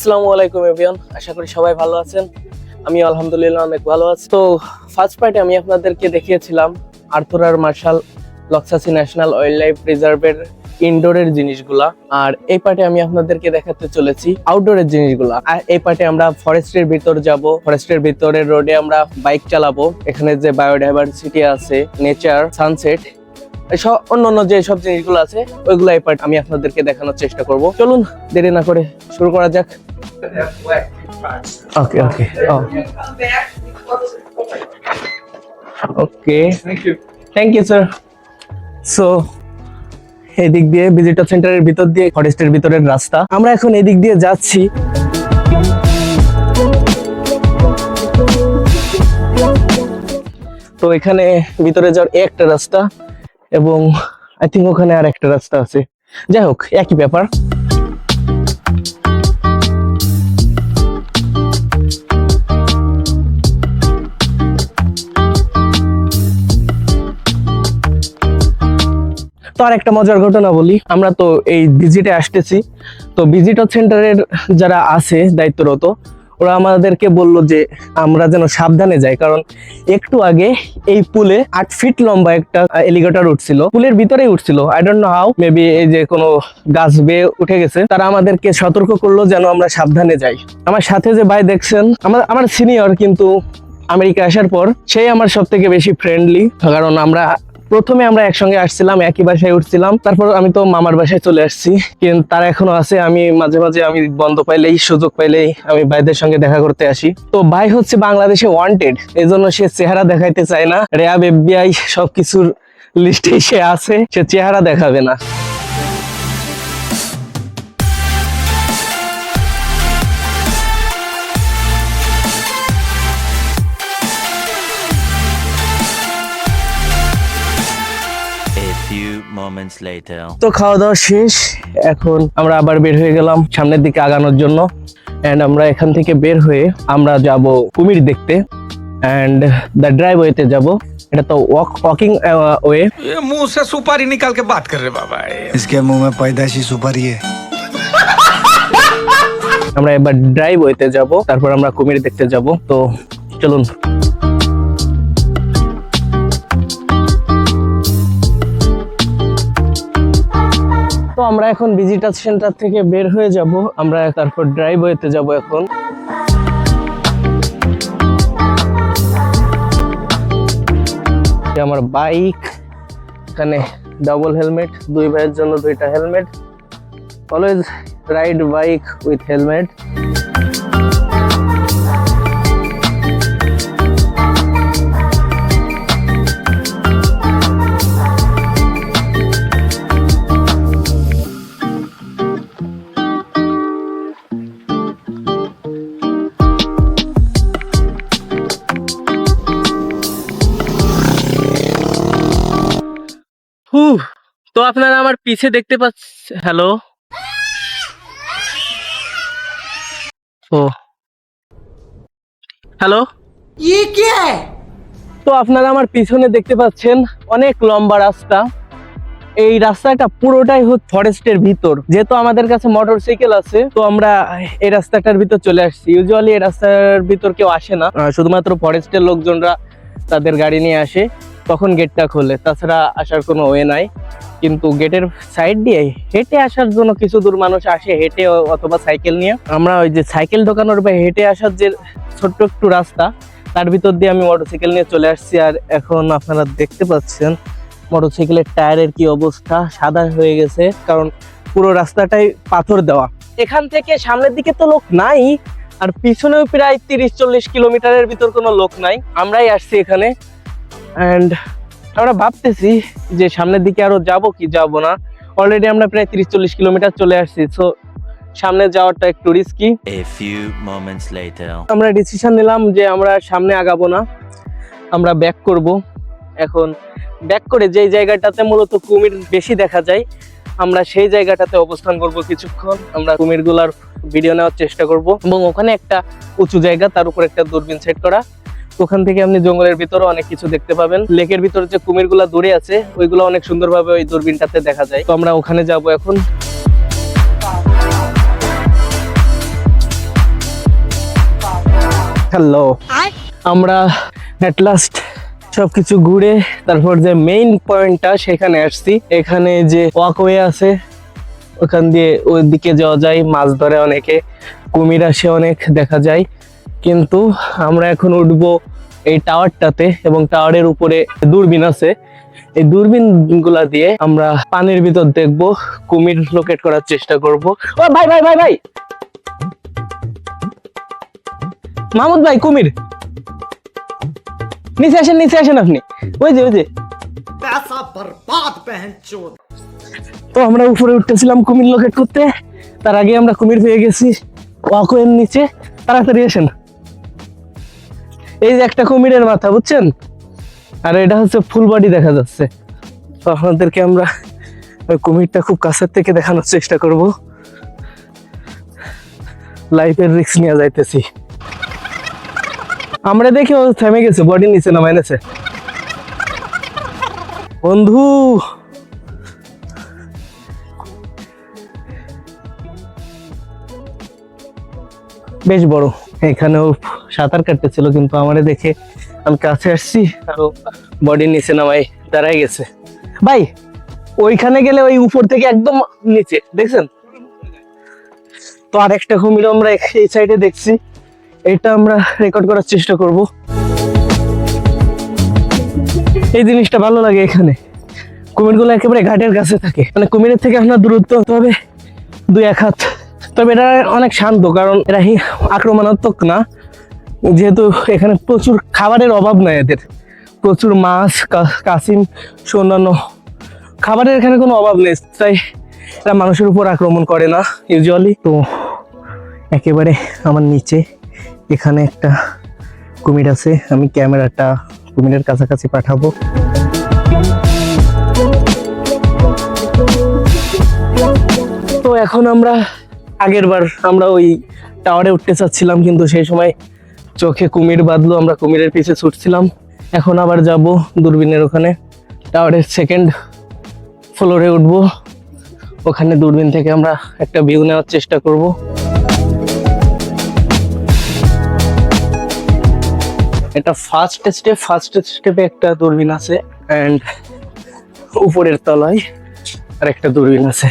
আসসালামু আলাইকুম এভরিওয়ান, আশা করি সবাই ভালো আছেন। আমি আলহামদুলিল্লাহ অনেক ভালো আছি। তো ফার্স্ট পার্টে আমি আপনাদেরকে দেখিয়েছিলাম আর্থুর আর মার্শাল লক্সাসি ন্যাশনাল ওয়াইল্ড লাইফ রিজার্ভের ইনডোরের জিনিসগুলা, আর এই পার্টে আমি আপনাদেরকে দেখাতে চলেছি আউটডোরের জিনিসগুলা। আর এই পার্টে আমরা ফরেস্টের ভিতর যাব, ফরেস্টের ভিতরের রোডে আমরা বাইক চালাবো। এখানে যে বায়োডাইভার্সিটি আছে, নেচার, সানসেট, অন্যান্য যে সব জিনিসগুলো আছে ওইগুলো এই পার্ট আমি আপনাদেরকে দেখানোর চেষ্টা করব। চলুন দেরি না করে শুরু করা যাক। ওকে ওকে ওকে, থ্যাংক ইউ স্যার। সো এদিক দিয়ে ভিজিটর সেন্টারের ভিতর দিয়ে ফরেস্টের ভিতরের রাস্তা, আমরা এখন এদিক দিয়ে যাচ্ছি। তো এখানে ভিতরে যাওয়ার একটা রাস্তা এবং আই থিঙ্ক ওখানে আর একটা রাস্তা আছে, যাই হোক একই ব্যাপার। তো আর একটা মজার ঘটনা বলি, আমরা তো এই ভিজিটে আসতেছি, তো ভিজিটর সেন্টারের যারা আছে দায়িত্বরত ওরা আমাদেরকে বললো যে আমরা যেন সাবধানে যাই, কারণ একটু আগে এই পুলে 8 ফিট লম্বা একটা এলিগেটর উঠছিল, পুলের ভিতরেই উঠছিল। I don't know how, maybe এই যে কোনো গাছ বেয়ে উঠে গেছে। তারা আমাদেরকে সতর্ক করলো যেন আমরা সাবধানে যাই। আমার সাথে যে ভাই দেখছেন আমার সিনিয়র, কিন্তু আমেরিকা আসার পর সেই আমার সব থেকে বেশি ফ্রেন্ডলি, কারণ প্রথমে আমরা একসঙ্গে আসছিলাম, একই বাসায় উঠছিলাম, তারপর আমি তো মামার বাসায় চলে আসছি, কিন্তু তারা এখনো আছে। আমি মাঝে মাঝে আমি বন্ধ পাইলেই, সুযোগ পাইলেই আমি ভাইদের সঙ্গে দেখা করতে আসি। তো ভাই হচ্ছে বাংলাদেশে ওয়ান্টেড, এই জন্য সে চেহারা দেখাইতে চায় না। র্যাব, FBI সবকিছুর লিস্টে সে আছে, সে চেহারা দেখাবে না। তো খাওয়া দাওয়া শেষ, এখন আমরা আবার বের হয়ে গেলাম সামনের দিকে আগানোর জন্য। এন্ড আমরা এখান থেকে বের হয়ে আমরা যাব কুমির দেখতে, এন্ড দ্য ড্রাইভওয়েতে যাব। এটা তো ওয়াকিং ওয়ে। मुंह से सुपारी निकाल के बात कर रहे बाबा, इसके मुंह में पैदाइशी सुपारी है। আমরা এবার ড্রাইভওয়েতে যাব, তারপর আমরা কুমির দেখতে যাব। তো চলুন। তো আমরা এখন ভিজিটর সেন্টার থেকে বের হয়ে যাব, আমরা তারপর ড্রাইভওয়েতে যাব। এখন আমার বাইক, এখানে ডাবল হেলমেট, দুই ভাইয়ের জন্য দুইটা helmet. Always ride bike with helmet. তো আপনারা আমার পিছে দেখতে পাচ্ছেন, হ্যালো, ও হ্যালো, তো আপনারা আমার পিছনে দেখতে পাচ্ছেন অনেক লম্বা রাস্তা। এই রাস্তাটা পুরোটাই হচ্ছে ফরেস্টের ভিতর। যেহেতু আমাদের কাছে মোটরসাইকেল আছে, তো আমরা এই রাস্তাটার ভিতর চলে আসছি। ইউজুয়ালি এই রাস্তার ভিতর কেউ আসে না, শুধুমাত্র ফরেস্টের লোকজনরা তাদের গাড়ি নিয়ে আসে, তখন গেটটা খোলে, তাছাড়া আসার কোনো ওয়ে নাই। কিন্তু গেটের সাইড দিয়ে হেঁটে আসার জন্য কিছু দূর মানুষ আসে, হেঁটে অথবা সাইকেল নিয়ে। আমরা ওই যে সাইকেল ঢোকানোর বা হেঁটে আসার যে ছোট্ট একটু রাস্তা, তার ভিতর দিয়ে আমি মোটরসাইকেল নিয়ে চলে আসছি। আর এখন আপনারা দেখতে পাচ্ছেন মোটরসাইকেলের টায়ারের কি অবস্থা, সাদা হয়ে গেছে, কারণ পুরো রাস্তাটাই পাথর দেওয়া। এখান থেকে সামনের দিকে তো লোক নাই, আর পিছনেও প্রায় 30-40 কিলোমিটারের ভিতর কোনো লোক নাই। আমরাই আসছি এখানে, এন্ড আমরা ভাবতেছি যে সামনের দিকে আরো যাব কি যাব না। অলরেডি আমরা প্রায় 30-40 কিলোমিটার চলে আসছি, সো সামনে যাওয়াটা একটু রিস্কি। আমরা ডিসিশন নিলাম যে আমরা সামনে আগাবো না, আমরা ব্যাক করব। এখন ব্যাক করে যেই জায়গাটাতে মূলত কুমির বেশি দেখা যায়, আমরা সেই জায়গাটাতে অবস্থান করব কিছুক্ষণ। আমরা কুমিরগুলার ভিডিও নেওয়ার চেষ্টা করব, এবং ওখানে একটা উঁচু জায়গা, তার উপর একটা দূরবীন সেট করা। ওখান থেকে আপনি জঙ্গলের ভিতরে অনেক কিছু দেখতে পাবেন। লেকের ভিতরে যে কুমিরগুলা দূরে আছে, ওইগুলো অনেক সুন্দরভাবে ওই দূরবীনটাতে দেখা যায়। তো আমরা ওখানে যাব এখন। হ্যালো, আমরা এট লাস্ট সবকিছু ঘুরে তারপর যে মেইন পয়েন্টটা সেখানে আসছি। এখানে যে ওয়াকওয়ে আছে ওখান দিয়ে ওই দিকে যাওয়া যায়, মাছ ধরে অনেকে, কুমির আসে অনেক দেখা যায়। কিন্তু আমরা এখন উঠবো এই টাওয়ারটাতে এবং টাওয়ারের উপরে দূরবীন আছে। এই দূরবীন গুলা দিয়ে আমরা পানির ভিতর দেখবো, কুমির লোকেট করার চেষ্টা করব। ও ভাই ভাই ভাই ভাই, মাহমুদ ভাই, কুমির নিচে আসেন, নিচে আসেন আপনি। ওই যে তো আমরা উপরে উঠতেছিলাম কুমির লোকেট করতে, তার আগে আমরা কুমির পেয়ে গেছি ওয়াকওয়ের নিচে। তাড়াতাড়ি আসেন। এই যে একটা কুমিরের মাথা, বুঝছেন, আর এটা হচ্ছে ফুল বডি দেখা যাচ্ছে। তো আপনাদেরকে আমরা ওই কুমিরটা খুব কাছের থেকে দেখানোর চেষ্টা করব। লাইফের রিস্ক নিয়ে যাইতেছি। আমরা দেখে ও থেমে গেছে, বডি নিচে নামাই নেছে। বন্ধু, বেশ বড়। এখানেও সাঁতার কাটতেছিল কিন্তু আমারে দেখে আমি কাছে আসছি আর বডি নিচে নামাই দাঁড়াই গেছে। ভাই ওইখানে গেলে ওই উপর থেকে একদম নিচে দেখছেন তো। আর একটা কুমির আমরা এই সাইডে দেখছি, এটা আমরা রেকর্ড করার চেষ্টা করব। এই জিনিসটা ভালো লাগে, এখানে কুমিরগুলো একেবারে ঘাটের কাছে থাকে, মানে কুমিরের থেকে আপনার দূরত্ব হতে হবে 2-1 হাত। তবে এটা অনেক শান্ত, কারণ এরা আক্রমণাত্মক না, যেহেতু এখানে প্রচুর খাবারের অভাব নাই এদের। প্রচুর মাছ, কাসিম, অন্যান্য খাবারের এখানে কোনো অভাব নেই, তাই এরা মানুষের উপর আক্রমণ করে না ইউজুয়ালি। তো একেবারে আমার নিচে এখানে একটা কুমির আছে, আমি ক্যামেরাটা কুমিরের কাছাকাছি পাঠাবো। তো এখন আমরা আগের বার আমরা ওই টাওয়ারে উঠতে চাচ্ছিলাম, কিন্তু সেই সময় চোখে কুমির বাঁধলো, আমরা কুমিরের পিছে ছুটছিলাম। এখন আবার যাব দূরবীনের ওখানে, টাওয়ারের 2nd ফ্লোরে উঠবো। ওখানে দূরবীন থেকে আমরা একটা ভিউ নেওয়ার চেষ্টা করব। এটা ফার্স্ট স্টেপে একটা দূরবীন আছে, এন্ড উপরের তলায় আর একটা দূরবীন আছে।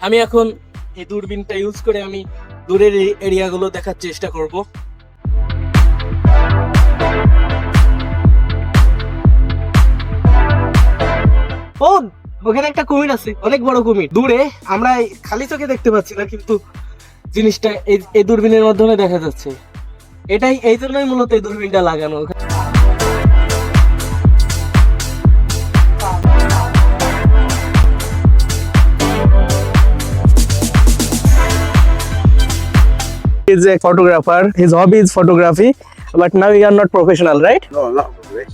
আমি এখন এই দূরবীনটা ইউজ করে আমি দূরের এরিয়াগুলো দেখার চেষ্টা করব। ও ওখানে একটা কুমির আছে, অনেক বড় কুমির। দূরে আমরা খালি চোখে দেখতে পাচ্ছি না, কিন্তু জিনিসটা এই দূরবীনের মাধ্যমে দেখা যাচ্ছে। এটাই এই জন্যই মূলত এই দূরবীনটা লাগানো। He's a photographer. His hobby is photography, but now you are not professional, right? No, I'm not rich.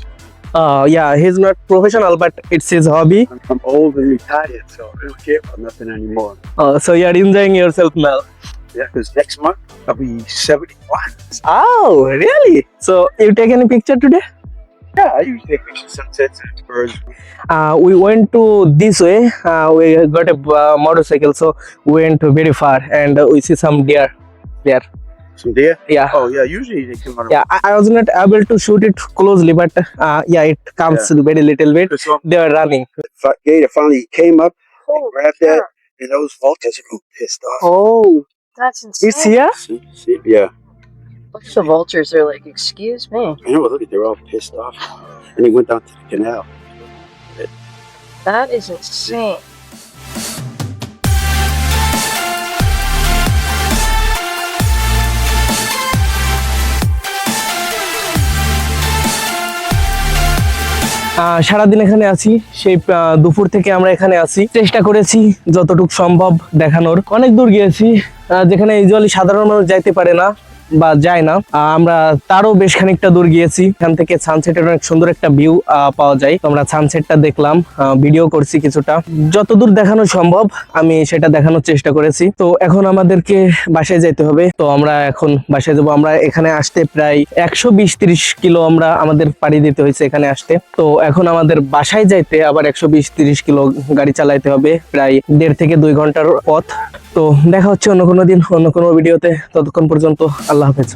Yeah, he's not professional, but it's his hobby. I'm old and retired, so I don't care about nothing anymore. So you are enjoying yourself now. Yeah, because next month I'll be 71. Oh, really? So you take any picture today? Yeah, I usually take pictures of sunsets and birds. We went to this way. We got a motorcycle, so we went very far, and we see some deer there. Some deer? Yeah. Oh, yeah, usually they come out. Yeah, I was not able to shoot it closely, but yeah, it comes very little bit. So They were running. the gator finally came up and grabbed that, and those vultures are pissed off. Oh, That's it's insane. here? See? Yeah. The vultures are like, excuse me. I know, look at they're all pissed off. And they went down to the canal. That is insane. সারাদিন এখানে আছি, সেই দুপুর থেকে আমরা এখানে আছি। চেষ্টা করেছি যতটুকু সম্ভব দেখানোর। অনেক দূর গিয়েছি, যেখানে ইউজুয়ালি সাধারণ মানুষ যাইতে পারে না। বা যায় না। আমরা তারও বেশ খানিকটা দূর গিয়েছি। এখান থেকে সানসেটের অনেক সুন্দর একটা ভিউ পাওয়া যায়। তো আমরা সানসেটটা দেখলাম, ভিডিও করছি কিছুটা, যতদূর দেখানো সম্ভব আমি সেটা দেখানোর চেষ্টা করেছি। তো এখন আমাদেরকে বাসায় যেতে হবে। তো আমরা এখন বাসায় যাবো। আমরা এখানে আসতে প্রায় 120-30 কিলো আমাদের পাড়ি দিতে হয়েছে এখানে আসতে। তো এখন আমাদের বাসায় যাইতে আবার 120-30 কিলো গাড়ি চালাইতে হবে, প্রায় 1.5 থেকে 2 ঘন্টার পথ। তো দেখা হচ্ছে অন্য কোনো দিন অন্য কোনো ভিডিওতে। ততক্ষণ পর্যন্ত আল্লাহ হাফেজ।